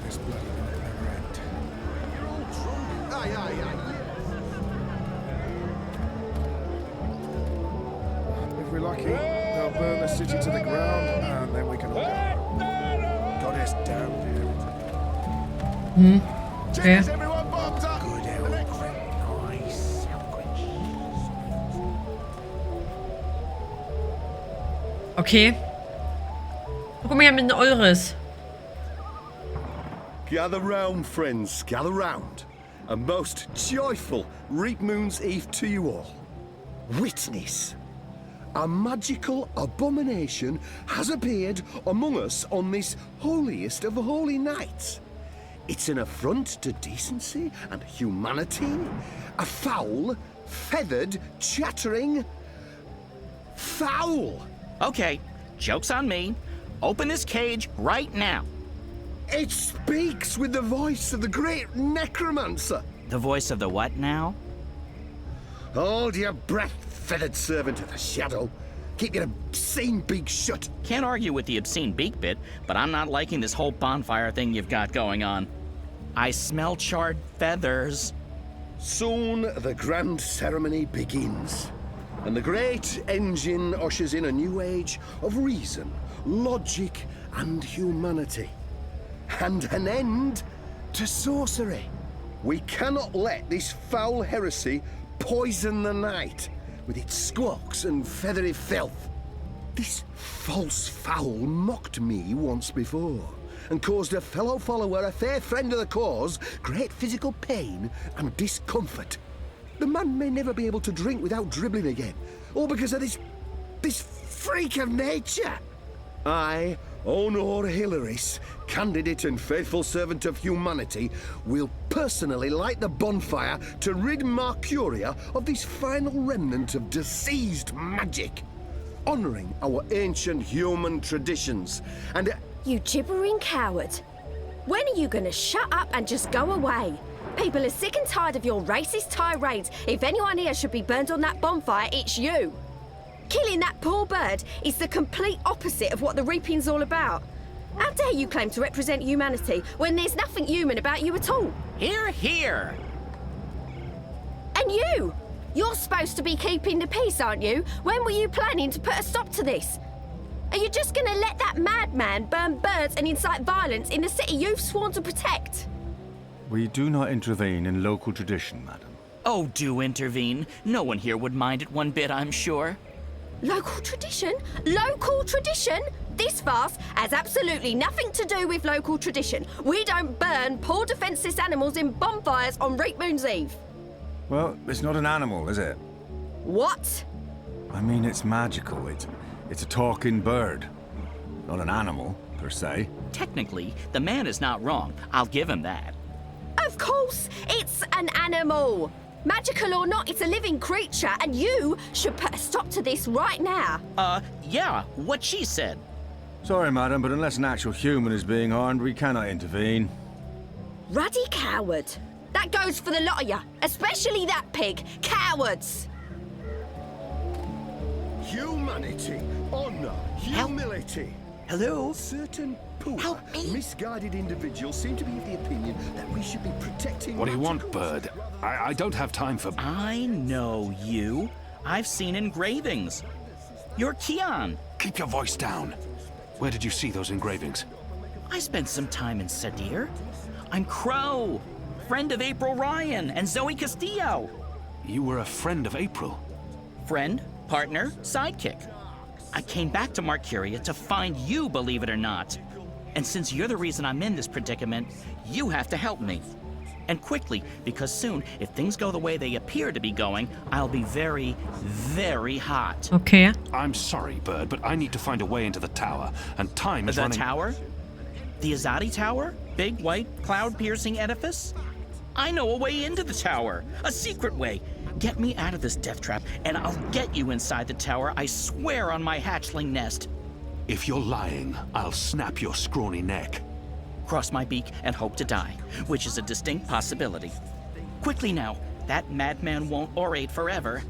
This bloody night never end. You're all drunk. Aye, aye, aye. If we're lucky, they'll burn the city to the ground, and then we can all go. Goddess damn it. Cheers, everyone, bombs up. Good The next- nice. Okay. Guck mal her mit den Eures. Gather round, friends, gather round. A most joyful Reap Moon's Eve to you all. Witness. A magical abomination has appeared among us on this holiest of holy nights. It's an affront to decency and humanity. A foul, feathered, chattering... fowl! Okay, joke's on me. Open this cage right now. It speaks with the voice of the great necromancer. The voice of the what now? Hold your breath, feathered servant of the shadow. Keep your obscene beak shut. Can't argue with the obscene beak bit, but I'm not liking this whole bonfire thing you've got going on. I smell charred feathers. Soon the grand ceremony begins, and the great engine ushers in a new age of reason, logic, and humanity. And an end to sorcery. We cannot let this foul heresy poison the night with its squawks and feathery filth. This false fowl mocked me once before and caused a fellow follower, a fair friend of the cause, great physical pain and discomfort. The man may never be able to drink without dribbling again, all because of this freak of nature. I, Honor Hilaris, candidate and faithful servant of humanity, will personally light the bonfire to rid Mercuria of this final remnant of diseased magic, honoring our ancient human traditions and... You gibbering coward. When are you gonna shut up and just go away? People are sick and tired of your racist tirades. If anyone here should be burned on that bonfire, it's you. Killing that poor bird is the complete opposite of what the reaping's all about. How dare you claim to represent humanity when there's nothing human about you at all? Hear, hear. And you! You're supposed to be keeping the peace, aren't you? When were you planning to put a stop to this? Are you just gonna let that madman burn birds and incite violence in the city you've sworn to protect? We do not intervene in local tradition, madam. Oh, do intervene. No one here would mind it one bit, I'm sure. Local tradition? Local tradition? This farce has absolutely nothing to do with local tradition. We don't burn poor defenseless animals in bonfires on Reap Moon's Eve. Well, it's not an animal, is it? What? I mean, it's magical. It's a talking bird. Not an animal, per se. Technically, the man is not wrong. I'll give him that. Of course, it's an animal. Magical or not, it's a living creature, and you should put a stop to this right now. Yeah, what she said. Sorry, madam, but unless an actual human is being harmed, we cannot intervene. Ruddy coward. That goes for the lot of you, especially that pig. Cowards. Humanity, honor, humility. Hello? Certain poor, Help me. misguided individuals seem to be of the opinion that we should be protecting... What do you want, magicals bird? I don't have time for... I know you. I've seen engravings. You're Keon. Keep your voice down. Where did you see those engravings? I spent some time in Sadir. I'm Crow, friend of April Ryan and Zoë Castillo. You were a friend of April. Friend, partner, sidekick. I came back to Mercuria to find you, believe it or not. And since you're the reason I'm in this predicament, you have to help me. And quickly, because soon, if things go the way they appear to be going, I'll be very, very hot. Okay. I'm sorry, bird, but I need to find a way into the tower, and time is The running... tower? The Azadi Tower? Big, white, cloud-piercing edifice? I know a way into the tower. A secret way. Get me out of this death trap, and I'll get you inside the tower, I swear on my hatchling nest. If you're lying, I'll snap your scrawny neck. Cross my beak and hope to die, which is a distinct possibility. Quickly now, that madman won't orate forever.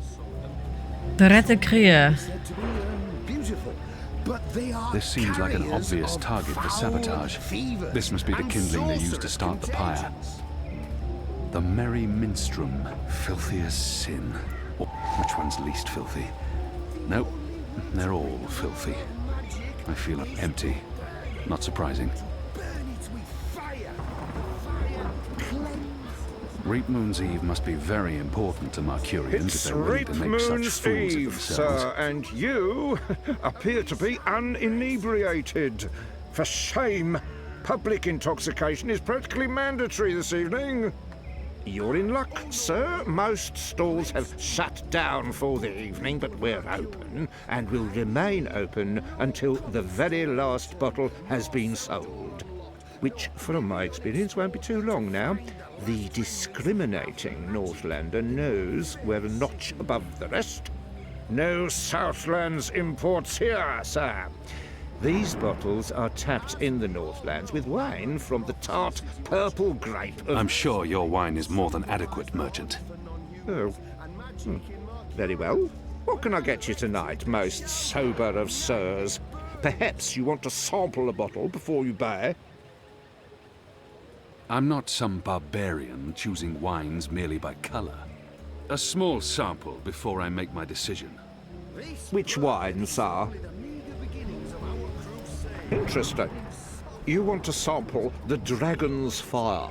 De rette Krähe. said to be beautiful, but they are This seems like an carriers obvious of target for foul sabotage. fevers This must be the and kindling they used to sorcerous start the pyre. contagions. The merry minstrel, filthy as sin. Which one's least filthy? Nope, they're all filthy. I feel empty. Not surprising. Burn it with fire. Fire cleanse. Reap Moon's Eve must be very important to Mercurians if It's they're willing Reap to make such Moon's fools of Eve, themselves. sir, and you appear to be uninebriated. For shame! Public intoxication is practically mandatory this evening. You're in luck, sir. Most stalls have shut down for the evening, but we're open and will remain open until the very last bottle has been sold. Which, from my experience, won't be too long now. The discriminating Northlander knows we're a notch above the rest. No Southlands imports here, sir. These bottles are tapped in the Northlands with wine from the tart purple grape of... I'm sure your wine is more than adequate, merchant. Oh. Very well. What can I get you tonight, most sober of sirs? Perhaps you want to sample a bottle before you buy? I'm not some barbarian choosing wines merely by color. A small sample before I make my decision. Which wine, sir? Interesting. You want to sample the Dragon's Fire,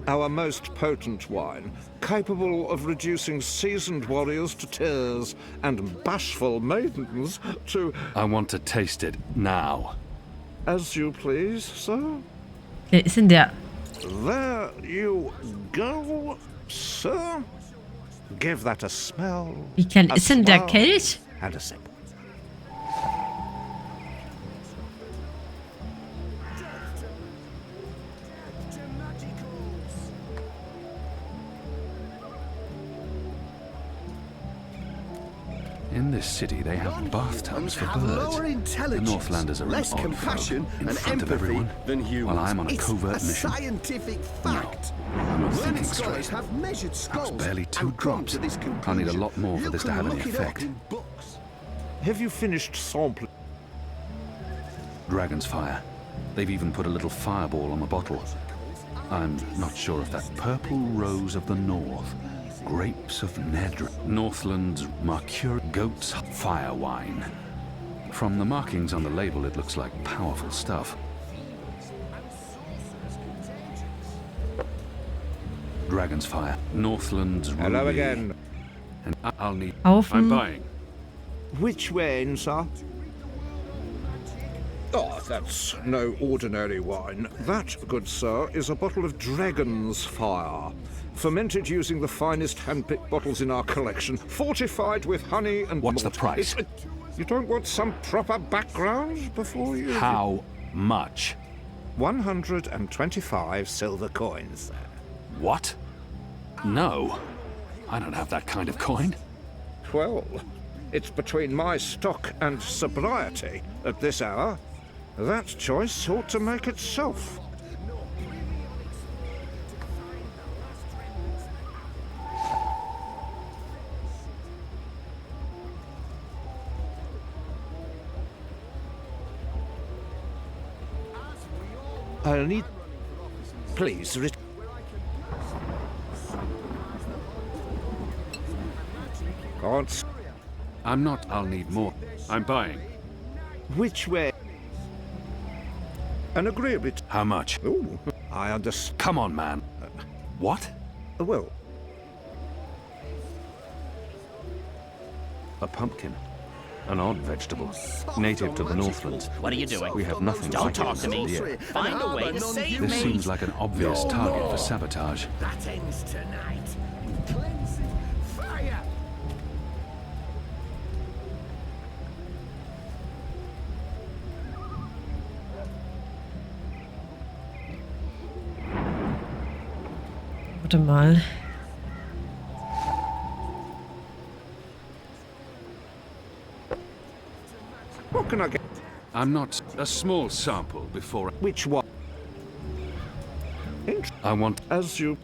our most potent wine, capable of reducing seasoned warriors to tears and bashful maidens to... I want to taste it now. As you please, sir. Wer ist denn der? There you go, sir. Give that a smell. Wie klein a ist denn der swirl, Kelch? And a sip. In this city, they have bathtubs for Have lower birds. The intelligence, Northlanders are less an odd compassion folk in and front of empathy everyone, than humans. while I'm on a It's covert a mission. scientific fact. I'm not Learned thinking scholars straight. have measured That skulls was barely two and come drops. to this I'll need a conclusion. lot more for You this to can have any look it up effect. in books. Have you finished sampling? Dragon's fire. They've even put a little fireball on the bottle. I'm not sure if that purple rose of the north. Grapes of Nedra. Northland's Mercure Goat's Fire Wine. From the markings on the label, it looks like powerful stuff. Dragon's Fire. Northland's Hello Ruby. again. And I'll need... Kaufen. I'm buying. Which wine, sir? Oh, that's no ordinary wine. That, good sir, is a bottle of Dragon's Fire. Fermented using the finest hand-picked bottles in our collection, fortified with honey and What's the malt. price? You don't want some proper background before you... How much? 125 silver coins, sir. What? No. I don't have that kind of coin. Well, it's between my stock and sobriety at this hour. That choice ought to make itself. I'll need... Please, Can't... I'm not. I'll need more. I'm buying. Which way? An agreeable... How much? Oh, I understand. Come on, man. What? Well, A pumpkin. An odd vegetable. Native to the Northlands. What are you doing? We have nothing Don't like talk it to me. here. Find a way to save me. This seems like an obvious target for sabotage. That ends tonight. Cleansing fire. Warte mal. what can I get? I'm not a small sample before Which one? I want. As you...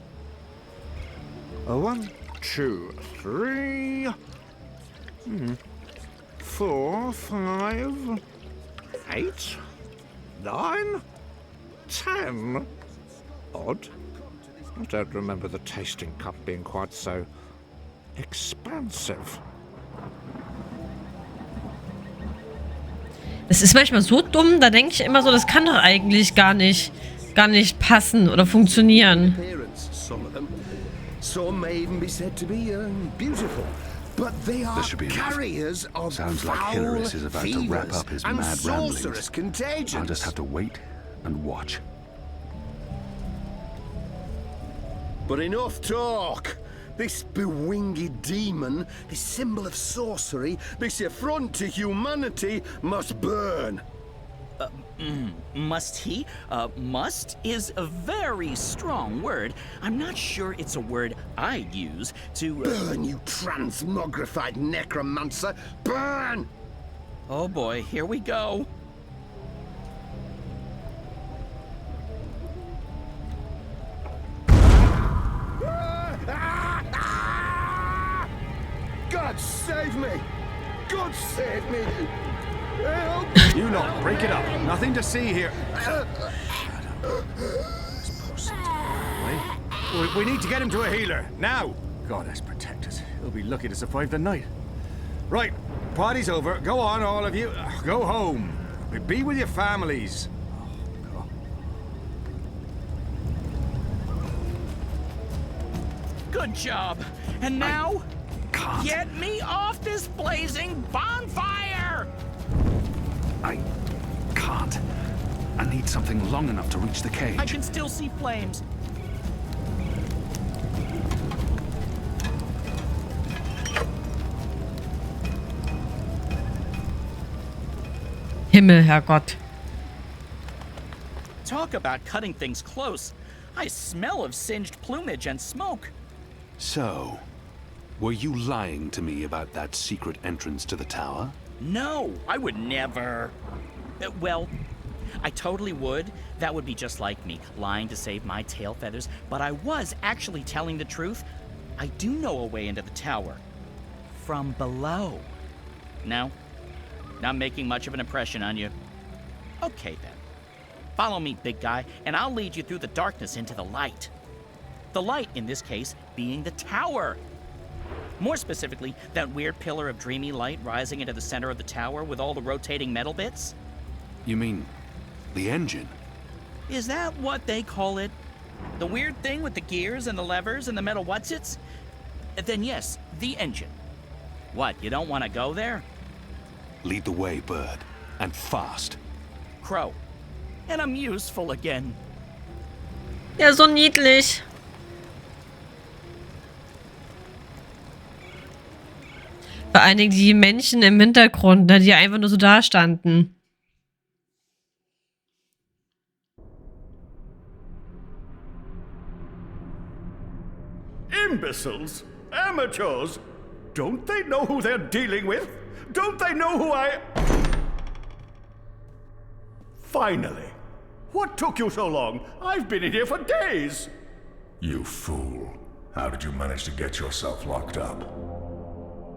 1, 2, 3... 4, 5, 8, 9, 10. Odd. I don't remember the tasting cup being quite so expansive. Es ist manchmal so dumm, da denke ich immer so, das kann doch eigentlich gar nicht passen oder funktionieren. Appearance, some of them. Some may even be said to be beautiful. But they are This should be enough. carriers of Sounds like foul Hilarious is about to wrap fevers up his and mad sorcerous ramblings. contagions. I'll just have to wait and watch. But enough talk. This bewinged demon, this symbol of sorcery, this affront to humanity must burn. Must he? Must is a very strong word. I'm not sure it's a word I'd use to... Burn, you transmogrified necromancer! Burn! Oh boy, here we go. God save me! God save me! Help! You lot, break it up. Nothing to see here. We need to get him to a healer, now! Goddess protect us. He'll be lucky to survive the night. Right, party's over. Go on, all of you. Go home. Be with your families. Good job. And now, Can't. get me off this blazing bonfire! I can't. I need something long enough to reach the cage. I can still see flames. Himmel, Herrgott. Talk about cutting things close. I smell of singed plumage and smoke. So, were you lying to me about that secret entrance to the tower? No, I would never. Well, I totally would. That would be just like me, lying to save my tail feathers. But I was actually telling the truth. I do know a way into the tower. From below. No? Not making much of an impression on you. Okay then. Follow me, big guy, and I'll lead you through the darkness into the light. The light, in this case, being the tower. More specifically, that weird pillar of dreamy light rising into the center of the tower with all the rotating metal bits. You mean the engine? Is that what they call it? The weird thing with the gears and the levers and the metal whatsits? Then yes, the engine. What, you don't want to go there? Lead the way, bird. And fast. Crow. And I'm useful again. Ja, so niedlich. Vor allen Dingen die Männchen im Hintergrund, ne, die einfach nur so da standen. Imbeciles? Amateurs? Don't they know who they're dealing with? Don't they know who I... Finally. What took you so long? I've been in here for days. You fool. How did you manage to get yourself locked up?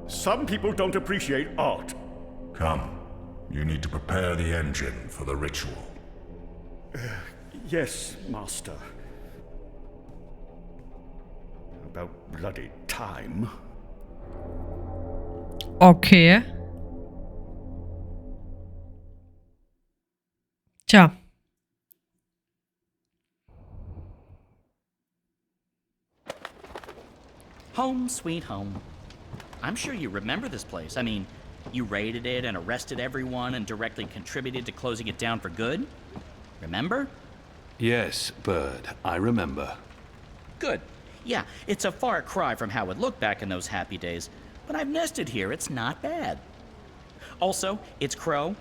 Some people don't appreciate art. Come. You need to prepare the engine for the ritual. Yes, Master. About bloody time. Okay. Tja. Home sweet home. I'm sure you remember this place. I mean, you raided it and arrested everyone and directly contributed to closing it down for good. Remember? Yes, bird. I remember. Good. Yeah, it's a far cry from how it looked back in those happy days, but I've nested here. It's not bad. Also, it's Crow.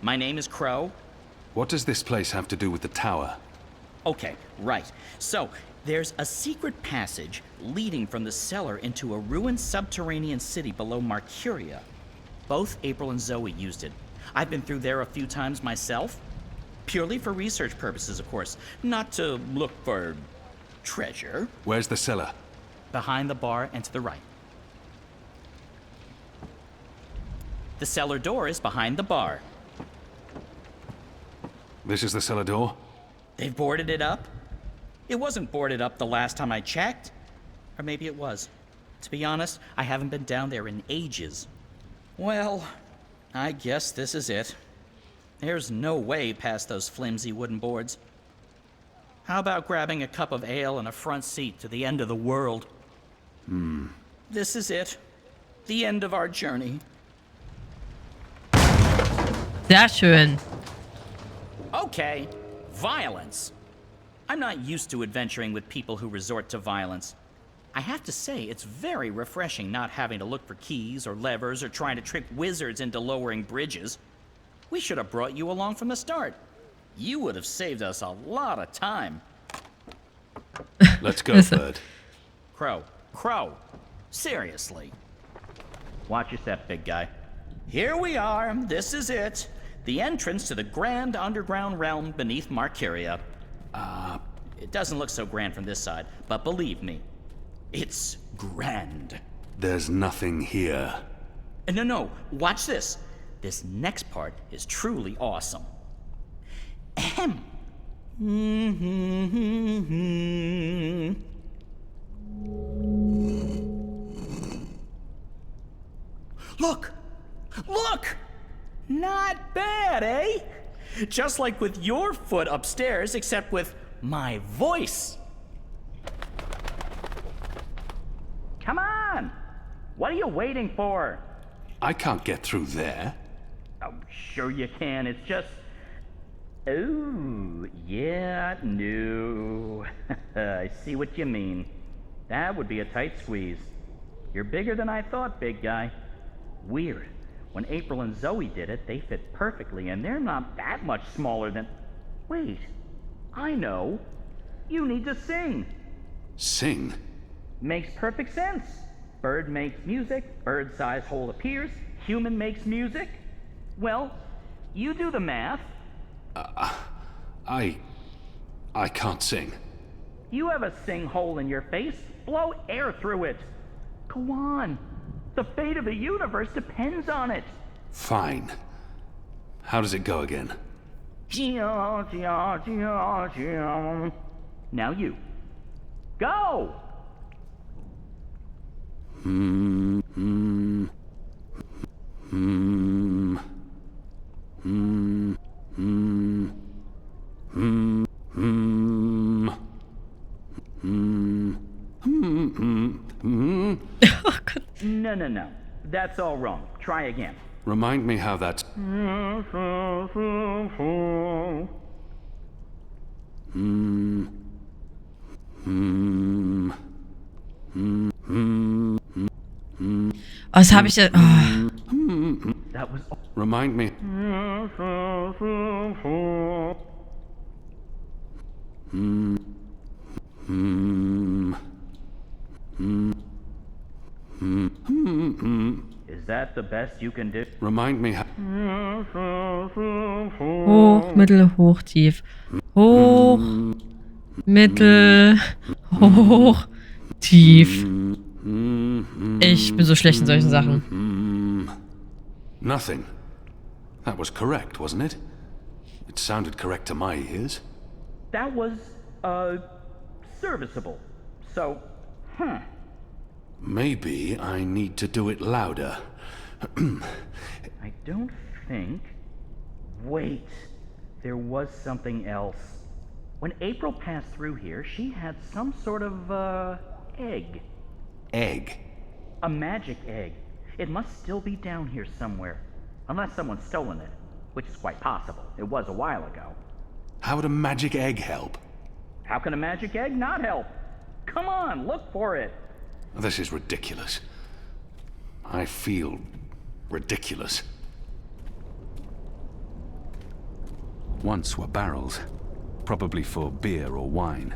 My name is Crow. What does this place have to do with the tower? Okay, right. So, there's a secret passage leading from the cellar into a ruined subterranean city below Marcuria. Both April and Zoe used it. I've been through there a few times myself. Purely for research purposes, of course. Not to look for treasure. Where's the cellar? Behind the bar and to the right. The cellar door is behind the bar. This is the cellar door? They've boarded it up? It wasn't boarded up the last time I checked. Or maybe it was. To be honest, I haven't been down there in ages. Well, I guess this is it. There's no way past those flimsy wooden boards. How about grabbing a cup of ale and a front seat to the end of the world? This is it. The end of our journey. Sehr schön. Okay, violence. I'm not used to adventuring with people who resort to violence. I have to say, it's very refreshing not having to look for keys or levers or trying to trick wizards into lowering bridges. We should have brought you along from the start. You would have saved us a lot of time. Let's go, Bird. Crow. Seriously. Watch your step, big guy. Here we are. This is it. The entrance to the grand underground realm beneath Marcuria. It doesn't look so grand from this side, but believe me, it's grand. There's nothing here. No, watch this. This next part is truly awesome. Ahem. Look! Not bad, eh? Just like with your foot upstairs, except with my voice. Come on! What are you waiting for? I can't get through there. Oh, sure you can. It's just... Oh, yeah, no. I see what you mean. That would be a tight squeeze. You're bigger than I thought, big guy. Weird. When April and Zoe did it, they fit perfectly, and they're not that much smaller than... Wait, I know. You need to sing. Sing? Makes perfect sense. Bird makes music, bird-sized hole appears, human makes music. Well, you do the math. I can't sing. You have a sing hole in your face. Blow air through it. Go on. The fate of the universe depends on it. Fine. How does it go again? Now you. Go! Oh Gott. No. That's all wrong. Try again. Remind me how that's... Was habe ich denn? Oh. That was... Remind me... Is that the best you can do? Remind me how... Hoch, mittel, hoch, tief. Hoch, mittel, hoch, tief. Ich bin so schlecht in solchen Sachen. Nothing. That was correct, wasn't it? It sounded correct to my ears. That was, serviceable. So, Maybe I need to do it louder. I don't think... Wait. There was something else. When April passed through here, she had some sort of, egg. Egg? A magic egg. It must still be down here somewhere. Unless someone's stolen it. Which is quite possible. It was a while ago. How would a magic egg help? How can a magic egg not help? Come on, look for it. This is ridiculous. I feel ridiculous. Once were barrels, probably for beer or wine.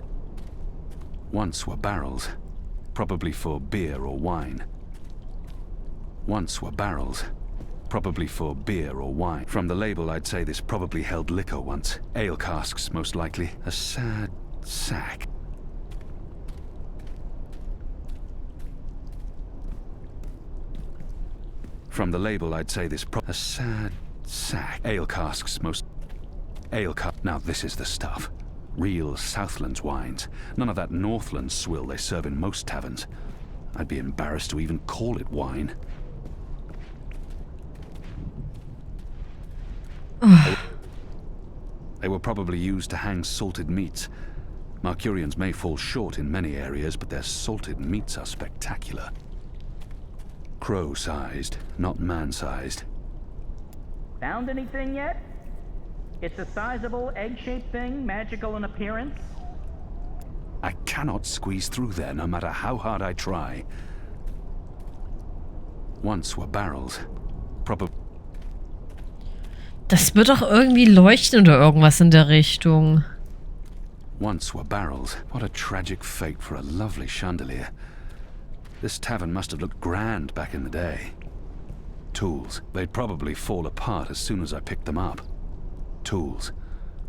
Once were barrels, probably for beer or wine. Once were barrels, probably for beer or wine. From the label, I'd say this probably held liquor once. Ale casks, most likely. A sad sack. From the label, I'd say this a sad sack. Ale casks, most... Ale cask... Now this is the stuff. Real Southlands wines. None of that Northland swill they serve in most taverns. I'd be embarrassed to even call it wine. They were probably used to hang salted meats. Marcurians may fall short in many areas, but their salted meats are spectacular. Crow-sized, not man-sized. Found anything yet? It's a sizable egg-shaped thing, magical in appearance. I cannot squeeze through there, no matter how hard I try. Once were barrels. Das wird doch irgendwie leuchten oder irgendwas in der Richtung. Once were barrels. What a tragic fate for a lovely chandelier. This tavern must have looked grand back in the day. Tools. They'd probably fall apart as soon as I picked them up. Tools.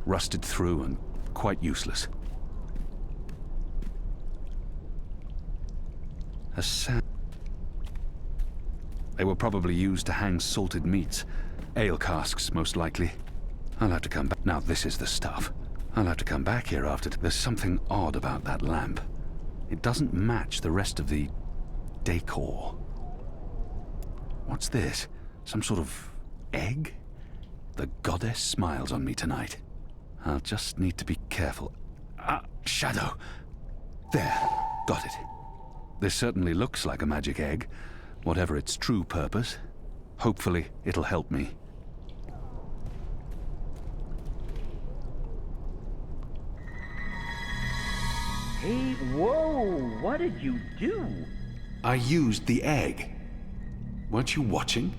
Rusted through and quite useless. They were probably used to hang salted meats. Ale casks, most likely. I'll have to come back. Now this is the stuff. I'll have to come back here after. There's something odd about that lamp. It doesn't match the rest of the decor. What's this? Some sort of egg? The goddess smiles on me tonight. I'll just need to be careful. Ah, shadow. There, got it. This certainly looks like a magic egg, whatever its true purpose. Hopefully, it'll help me. Hey, whoa! What did you do? I used the egg. Weren't you watching?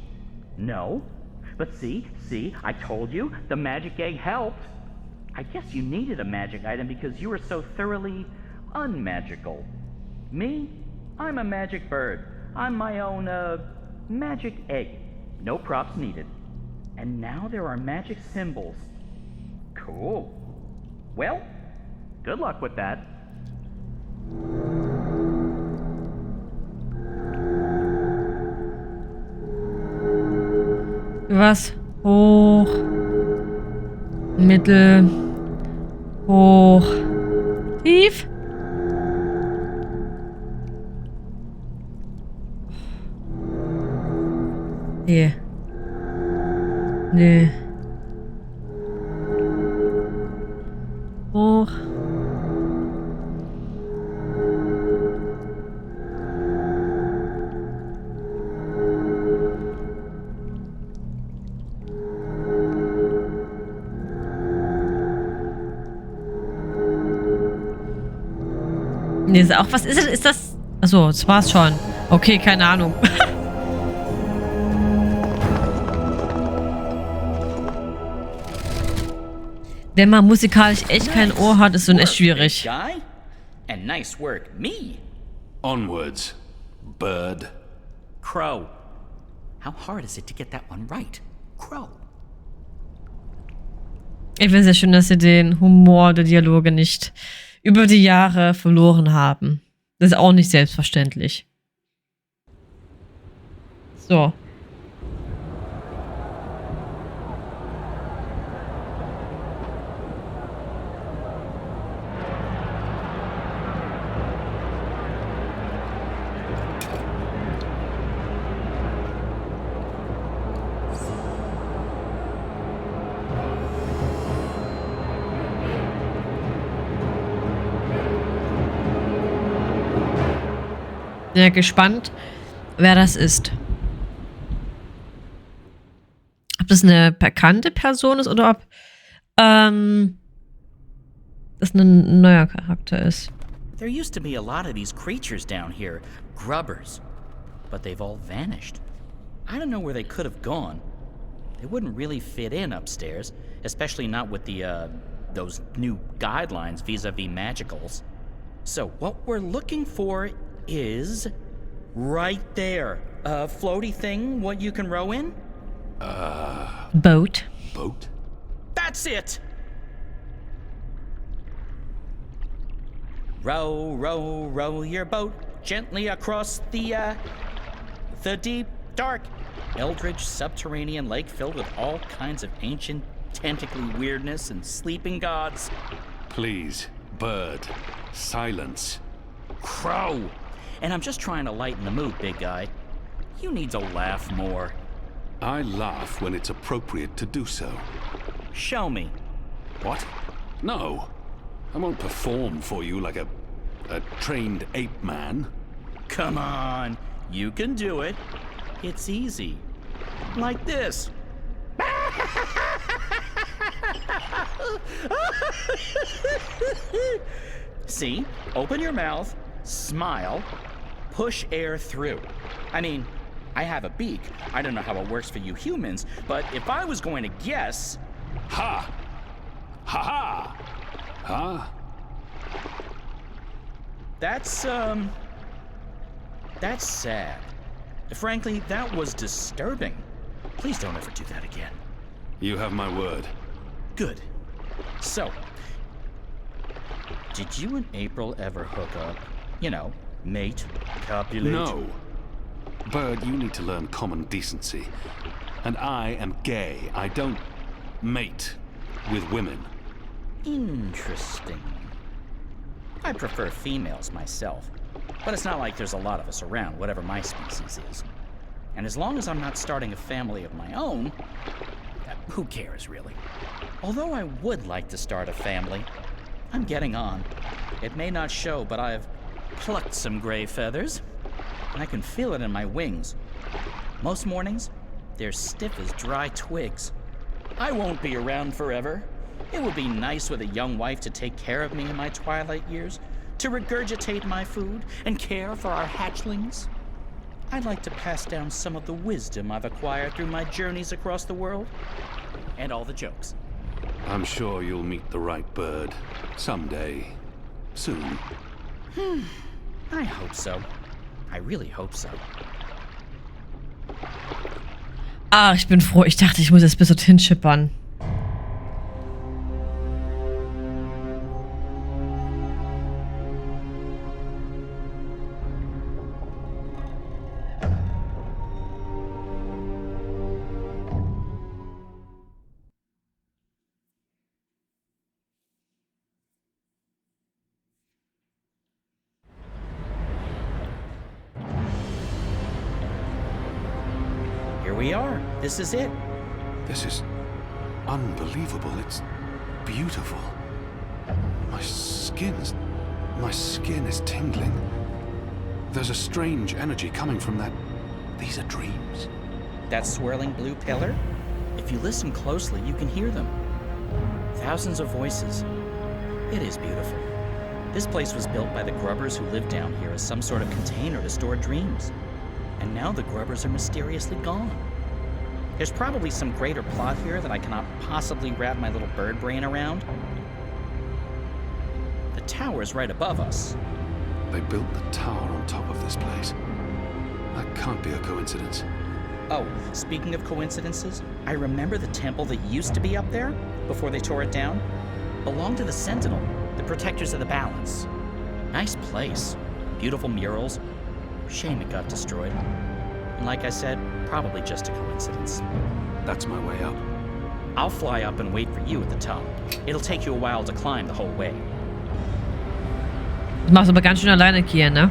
No. But see, I told you, the magic egg helped. I guess you needed a magic item because you were so thoroughly unmagical. Me? I'm a magic bird. I'm my own, magic egg. No props needed. And now there are magic symbols. Cool. Well, good luck with that. Was? Hoch. Mittel. Hoch. Tief. Nee. Nee. Hoch. Nee, ist auch, was ist das? Ist das? Achso, das war's schon. Okay, keine Ahnung. Wenn man musikalisch echt kein Ohr hat, ist so echt schwierig. And nice work, me. Onwards, bird. Crow. How hard is it to get that one right? Crow. Ich finde es sehr schön, dass sie den Humor der Dialoge nicht über die Jahre verloren haben. Das ist auch nicht selbstverständlich. So. Sehr gespannt, wer das ist. Ob das eine bekannte Person ist oder ob das ein neuer Charakter ist. There used to be a lot of these creatures down here, grubbers, but they've all vanished. I don't know where they could have gone. They wouldn't really fit in upstairs, especially not with the those new guidelines vis-a-vis magicals. So what we're looking for is right there. A floaty thing, what you can row in? Boat. Boat? That's it! Row, row, row your boat gently across the deep, dark eldritch subterranean lake filled with all kinds of ancient, tentacly weirdness and sleeping gods. Please, bird, silence. Crow! And I'm just trying to lighten the mood, big guy. You need to laugh more. I laugh when it's appropriate to do so. Show me. What? No. I won't perform for you like a trained ape man. Come on, you can do it. It's easy. Like this. See? Open your mouth, smile, push air through. I mean, I have a beak. I don't know how it works for you humans, but if I was going to guess... Ha! Ha ha! Huh? That's sad. Frankly, that was disturbing. Please don't ever do that again. You have my word. Good. So, did you and April ever hook up? You know, mate, copulate? No. Bird, you need to learn common decency. And I am gay. I don't mate with women. Interesting. I prefer females myself, but it's not like there's a lot of us around, whatever my species is. And as long as I'm not starting a family of my own, who cares, really? Although I would like to start a family, I'm getting on. It may not show, but I've plucked some gray feathers, and I can feel it in my wings. Most mornings, they're stiff as dry twigs. I won't be around forever. It would be nice with a young wife to take care of me in my twilight years, to regurgitate my food and care for our hatchlings. I'd like to pass down some of the wisdom I've acquired through my journeys across the world, and all the jokes. I'm sure you'll meet the right bird. Someday. Soon. I hope so. I really hope so. Ah, ich bin froh. Ich dachte, ich muss jetzt bis dorthin schippern. Here we are. This is it. This is unbelievable. It's beautiful. My skin is tingling. There's a strange energy coming from that. These are dreams. That swirling blue pillar? If you listen closely, you can hear them. Thousands of voices. It is beautiful. This place was built by the grubbers who lived down here as some sort of container to store dreams. And now the grubbers are mysteriously gone. There's probably some greater plot here that I cannot possibly wrap my little bird brain around. The tower's right above us. They built the tower on top of this place. That can't be a coincidence. Oh, speaking of coincidences, I remember the temple that used to be up there, before they tore it down, belonged to the Sentinel, the protectors of the balance. Nice place. Beautiful murals. Shame it got destroyed. And like I said, probably just a coincidence. That's my way up. I'll fly up and wait for you at the top. It'll take you a while to climb the whole way. Das machst du aber ganz schön alleine, Kian, ne?